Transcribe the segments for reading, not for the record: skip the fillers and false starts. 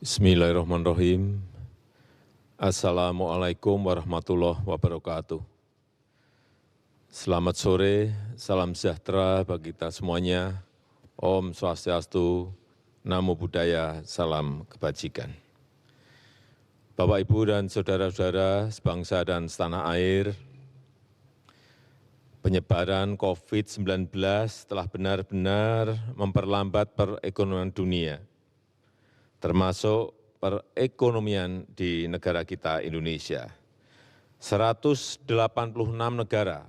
Bismillahirrahmanirrahim. Assalamualaikum warahmatullahi wabarakatuh. Selamat sore, salam sejahtera bagi kita semuanya. Om Swastiastu, Namo Buddhaya, salam kebajikan. Bapak, Ibu, dan saudara-saudara sebangsa dan setanah air, penyebaran COVID-19 telah benar-benar memperlambat perekonomian dunia, termasuk perekonomian di negara kita Indonesia. 186 negara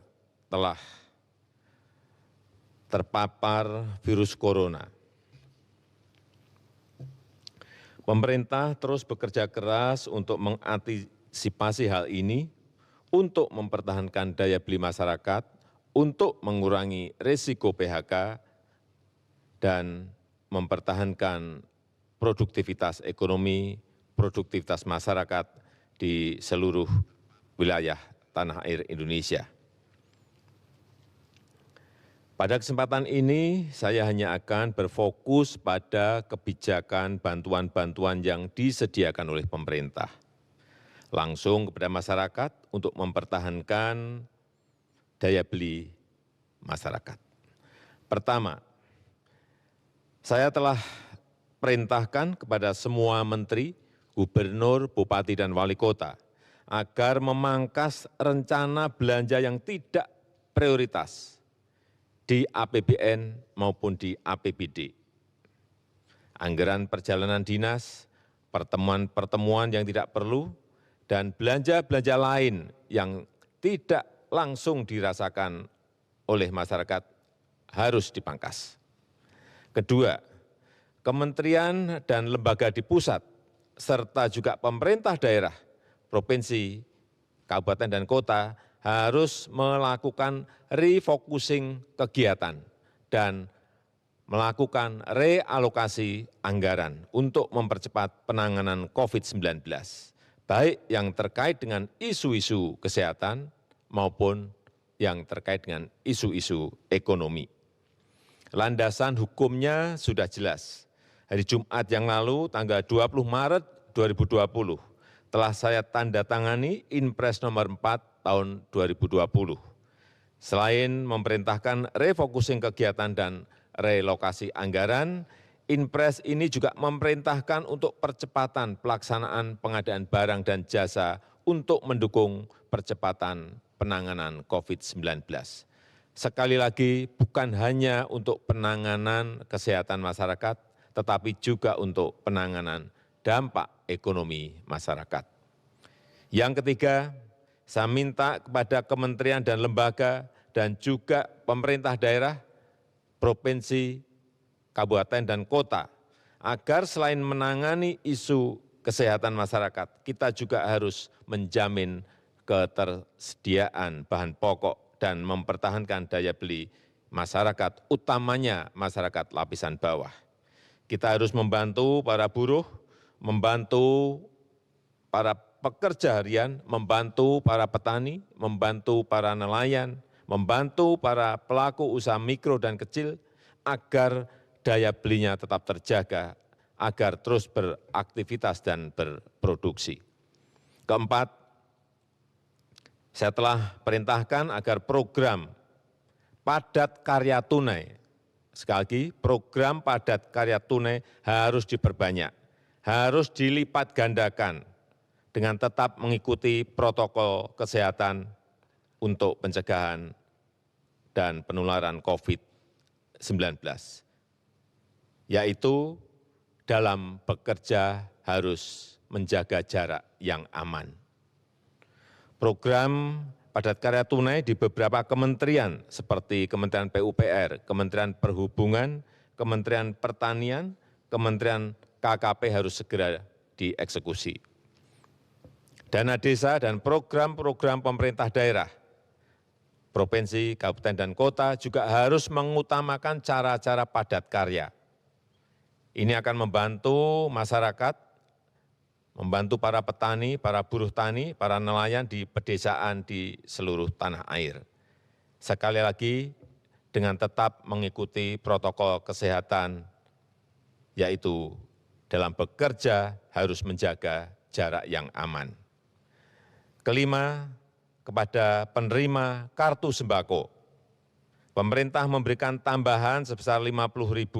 telah terpapar virus corona. Pemerintah terus bekerja keras untuk mengantisipasi hal ini, untuk mempertahankan daya beli masyarakat, untuk mengurangi risiko PHK, dan mempertahankan produktivitas ekonomi, produktivitas masyarakat di seluruh wilayah tanah air Indonesia. Pada kesempatan ini, saya hanya akan berfokus pada kebijakan bantuan-bantuan yang disediakan oleh pemerintah, langsung kepada masyarakat untuk mempertahankan daya beli masyarakat. Pertama, saya telah perintahkan kepada semua menteri, gubernur, bupati, dan wali kota agar memangkas rencana belanja yang tidak prioritas di APBN maupun di APBD. Anggaran perjalanan dinas, pertemuan-pertemuan yang tidak perlu, dan belanja-belanja lain yang tidak langsung dirasakan oleh masyarakat harus dipangkas. Kedua, kementerian dan lembaga di pusat, serta juga pemerintah daerah, provinsi, kabupaten, dan kota harus melakukan refocusing kegiatan dan melakukan realokasi anggaran untuk mempercepat penanganan COVID-19, baik yang terkait dengan isu-isu kesehatan maupun yang terkait dengan isu-isu ekonomi. Landasan hukumnya sudah jelas. Hari Jumat yang lalu, tanggal 20 Maret 2020, telah saya tanda tangani Inpres nomor 4 tahun 2020. Selain memerintahkan refocusing kegiatan dan relokasi anggaran, Inpres ini juga memerintahkan untuk percepatan pelaksanaan pengadaan barang dan jasa untuk mendukung percepatan penanganan COVID-19. Sekali lagi, bukan hanya untuk penanganan kesehatan masyarakat, tetapi juga untuk penanganan dampak ekonomi masyarakat. Yang ketiga, saya minta kepada kementerian dan lembaga dan juga pemerintah daerah, provinsi, kabupaten, dan kota, agar selain menangani isu kesehatan masyarakat, kita juga harus menjamin ketersediaan bahan pokok dan mempertahankan daya beli masyarakat, utamanya masyarakat lapisan bawah. Kita harus membantu para buruh, membantu para pekerja harian, membantu para petani, membantu para nelayan, membantu para pelaku usaha mikro dan kecil agar daya belinya tetap terjaga, agar terus beraktivitas dan berproduksi. Keempat, saya telah perintahkan agar program padat karya tunai, sekali lagi, program padat karya tunai harus diperbanyak, harus dilipat gandakan dengan tetap mengikuti protokol kesehatan untuk pencegahan dan penularan COVID-19, yaitu dalam bekerja harus menjaga jarak yang aman. Program padat karya tunai di beberapa kementerian seperti Kementerian PUPR, Kementerian Perhubungan, Kementerian Pertanian, Kementerian KKP harus segera dieksekusi. Dana desa dan program-program pemerintah daerah, provinsi, kabupaten, dan kota juga harus mengutamakan cara-cara padat karya. Ini akan membantu masyarakat, membantu para petani, para buruh tani, para nelayan di pedesaan di seluruh tanah air. Sekali lagi, dengan tetap mengikuti protokol kesehatan, yaitu dalam bekerja harus menjaga jarak yang aman. Kelima, kepada penerima kartu sembako, pemerintah memberikan tambahan sebesar 50.000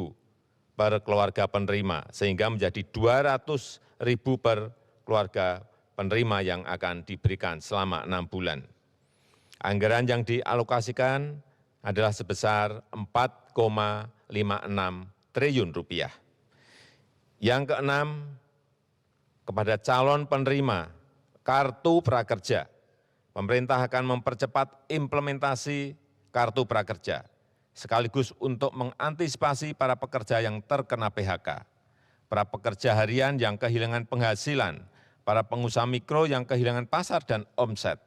per keluarga penerima, sehingga menjadi 200.000 per keluarga penerima yang akan diberikan selama 6 bulan. Anggaran yang dialokasikan adalah sebesar 4,56 triliun rupiah. Yang keenam, kepada calon penerima kartu prakerja, pemerintah akan mempercepat implementasi kartu prakerja, sekaligus untuk mengantisipasi para pekerja yang terkena PHK, para pekerja harian yang kehilangan penghasilan, para pengusaha mikro yang kehilangan pasar dan omset,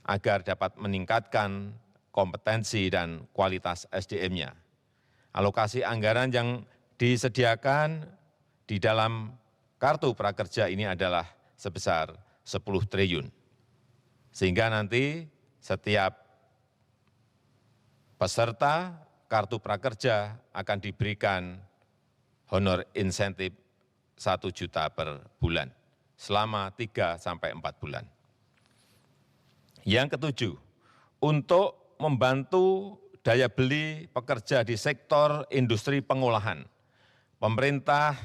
agar dapat meningkatkan kompetensi dan kualitas SDM-nya. Alokasi anggaran yang disediakan di dalam kartu prakerja ini adalah sebesar 10 triliun. Sehingga nanti setiap peserta kartu prakerja akan diberikan honor insentif 1 juta per bulan selama 3 sampai 4 bulan. Yang ketujuh, untuk membantu daya beli pekerja di sektor industri pengolahan, pemerintah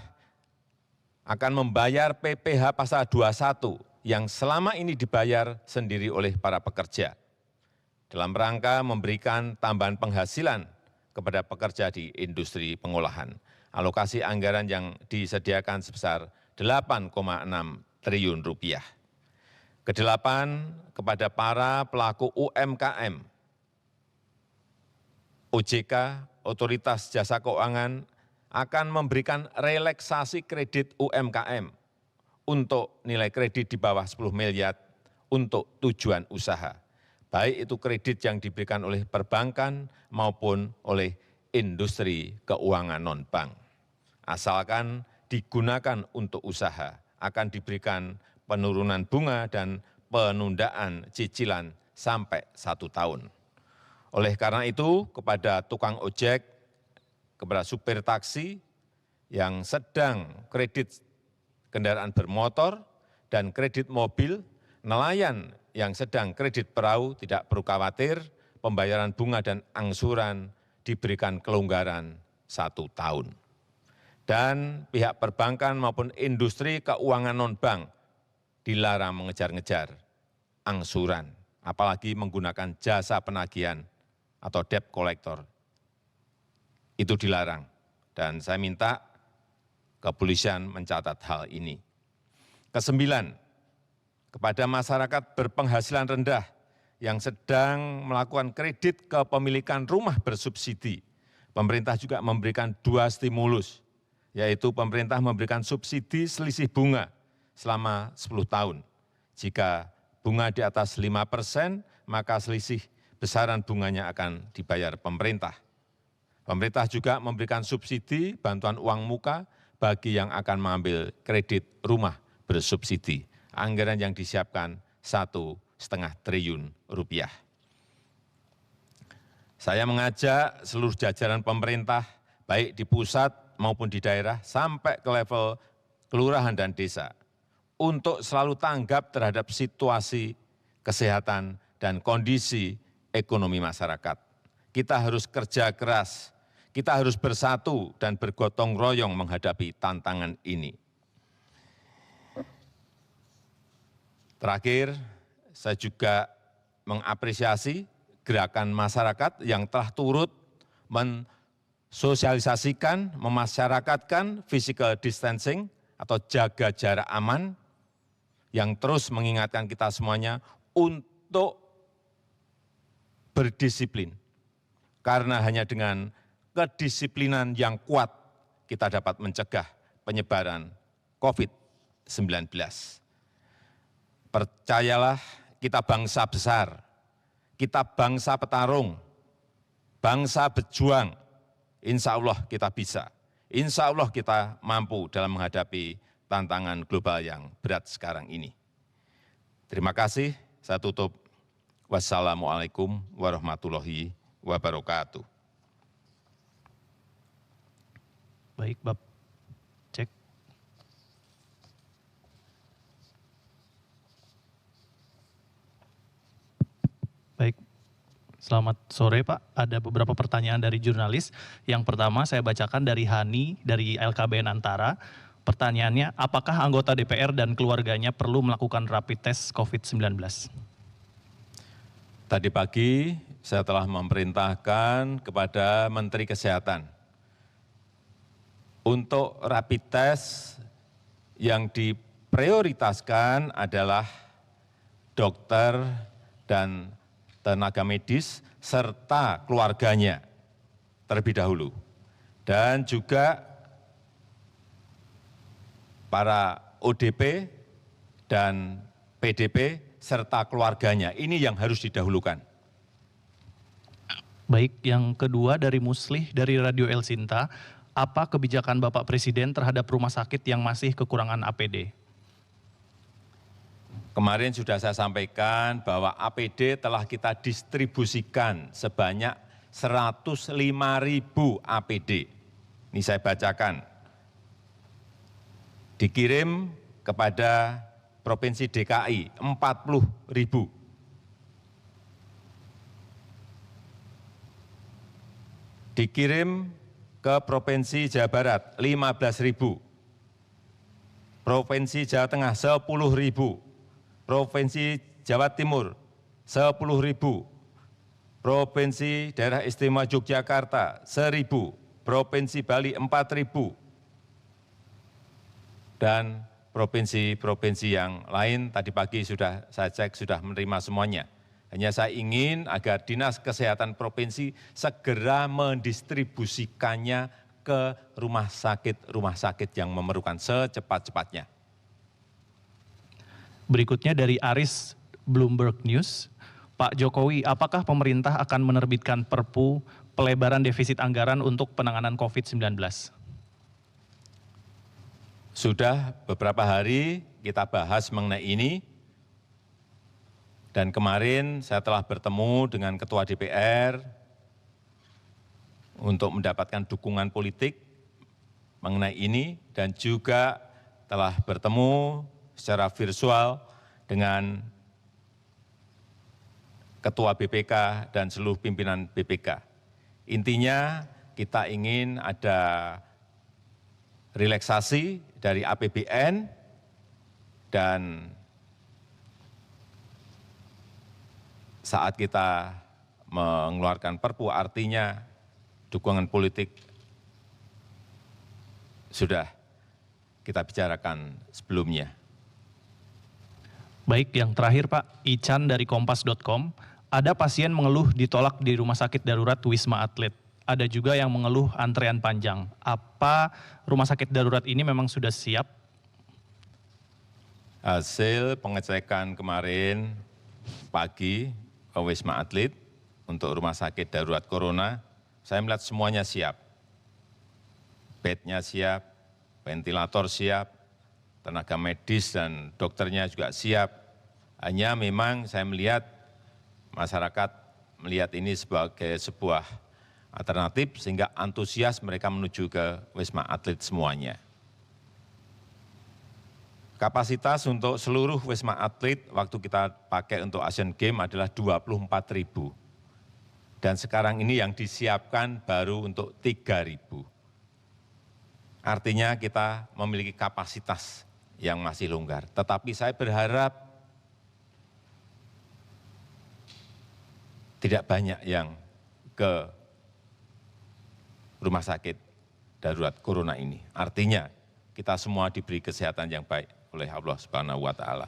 akan membayar PPh pasal 21 yang selama ini dibayar sendiri oleh para pekerja, dalam rangka memberikan tambahan penghasilan kepada pekerja di industri pengolahan. Alokasi anggaran yang disediakan sebesar 8,6 triliun rupiah. Kedelapan, kepada para pelaku UMKM, OJK, Otoritas Jasa Keuangan, akan memberikan relaksasi kredit UMKM untuk nilai kredit di bawah 10 miliar untuk tujuan usaha, baik itu kredit yang diberikan oleh perbankan maupun oleh industri keuangan non-bank. Asalkan digunakan untuk usaha, akan diberikan penurunan bunga dan penundaan cicilan sampai 1 tahun. Oleh karena itu, kepada tukang ojek, kepada supir taksi yang sedang kredit kendaraan bermotor dan kredit mobil, nelayan yang sedang kredit perahu tidak perlu khawatir, pembayaran bunga dan angsuran diberikan kelonggaran 1 tahun. Dan pihak perbankan maupun industri keuangan non-bank dilarang mengejar-ngejar angsuran, apalagi menggunakan jasa penagihan atau debt collector. Itu dilarang, dan saya minta kepolisian mencatat hal ini. Kesembilan, kepada masyarakat berpenghasilan rendah yang sedang melakukan kredit kepemilikan rumah bersubsidi, pemerintah juga memberikan 2 stimulus, yaitu pemerintah memberikan subsidi selisih bunga selama 10 tahun. Jika bunga di atas 5%, maka selisih besaran bunganya akan dibayar pemerintah. Pemerintah juga memberikan subsidi bantuan uang muka bagi yang akan mengambil kredit rumah bersubsidi. Anggaran yang disiapkan 1,5 triliun rupiah. Saya mengajak seluruh jajaran pemerintah, baik di pusat maupun di daerah, sampai ke level kelurahan dan desa, untuk selalu tanggap terhadap situasi kesehatan dan kondisi ekonomi masyarakat. Kita harus kerja keras, kita harus bersatu dan bergotong royong menghadapi tantangan ini. Terakhir, saya juga mengapresiasi gerakan masyarakat yang telah turut mensosialisasikan, memasyarakatkan physical distancing atau jaga jarak aman, yang terus mengingatkan kita semuanya untuk berdisiplin. Karena hanya dengan kedisiplinan yang kuat, kita dapat mencegah penyebaran COVID-19. Percayalah, kita bangsa besar, kita bangsa petarung, bangsa berjuang. Insya Allah kita bisa, insya Allah kita mampu dalam menghadapi tantangan global yang berat sekarang ini. Terima kasih, saya tutup. Wassalamualaikum warahmatullahi wabarakatuh. Baik, Baik, selamat sore Pak. Ada beberapa pertanyaan dari jurnalis. Yang pertama saya bacakan dari Hani dari LKBN Antara. Pertanyaannya, apakah anggota DPR dan keluarganya perlu melakukan rapid test COVID-19? Tadi pagi saya telah memerintahkan kepada Menteri Kesehatan untuk rapid test yang diprioritaskan adalah dokter dan tenaga medis serta keluarganya terlebih dahulu. Dan juga para ODP dan PDP serta keluarganya. Ini yang harus didahulukan. Baik, yang kedua dari Muslih dari Radio El Sinta, apa kebijakan Bapak Presiden terhadap rumah sakit yang masih kekurangan APD? Kemarin sudah saya sampaikan bahwa APD telah kita distribusikan sebanyak 105.000 APD. Ini saya bacakan. Dikirim kepada Provinsi DKI 40.000. Dikirim ke Provinsi Jawa Barat 15.000. Provinsi Jawa Tengah 10.000. Provinsi Jawa Timur 10.000. Provinsi Daerah Istimewa Yogyakarta 1.000. Provinsi Bali 4.000. Dan provinsi-provinsi yang lain tadi pagi sudah saya cek sudah menerima semuanya. Hanya saya ingin agar Dinas Kesehatan Provinsi segera mendistribusikannya ke rumah sakit yang memerlukan secepat-cepatnya. Berikutnya dari Aris Bloomberg News, Pak Jokowi, apakah pemerintah akan menerbitkan Perpu pelebaran defisit anggaran untuk penanganan COVID-19? Sudah beberapa hari kita bahas mengenai ini, dan kemarin saya telah bertemu dengan Ketua DPR untuk mendapatkan dukungan politik mengenai ini, dan juga telah bertemu secara virtual dengan Ketua BPK dan seluruh pimpinan BPK. Intinya kita ingin ada relaksasi dari APBN dan saat kita mengeluarkan Perpu artinya dukungan politik sudah kita bicarakan sebelumnya. Baik, yang terakhir Pak, Ican dari Kompas.com, ada pasien mengeluh ditolak di rumah sakit darurat Wisma Atlet. Ada juga yang mengeluh antrean panjang. Apa rumah sakit darurat ini memang sudah siap? Hasil pengecekan kemarin pagi ke Wisma Atlet untuk rumah sakit darurat corona, saya melihat semuanya siap. Bednya siap, ventilator siap, tenaga medis dan dokternya juga siap. Hanya memang saya melihat masyarakat melihat ini sebagai sebuah alternatif sehingga antusias mereka menuju ke Wisma Atlet semuanya. Kapasitas untuk seluruh Wisma Atlet waktu kita pakai untuk Asian Games adalah 24.000. Dan sekarang ini yang disiapkan baru untuk 3.000. Artinya kita memiliki kapasitas yang masih longgar. Tetapi saya berharap tidak banyak yang ke rumah sakit darurat corona ini. Artinya kita semua diberi kesehatan yang baik oleh Allah Subhanahu wa taala.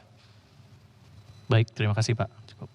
Baik, terima kasih Pak. Cukup.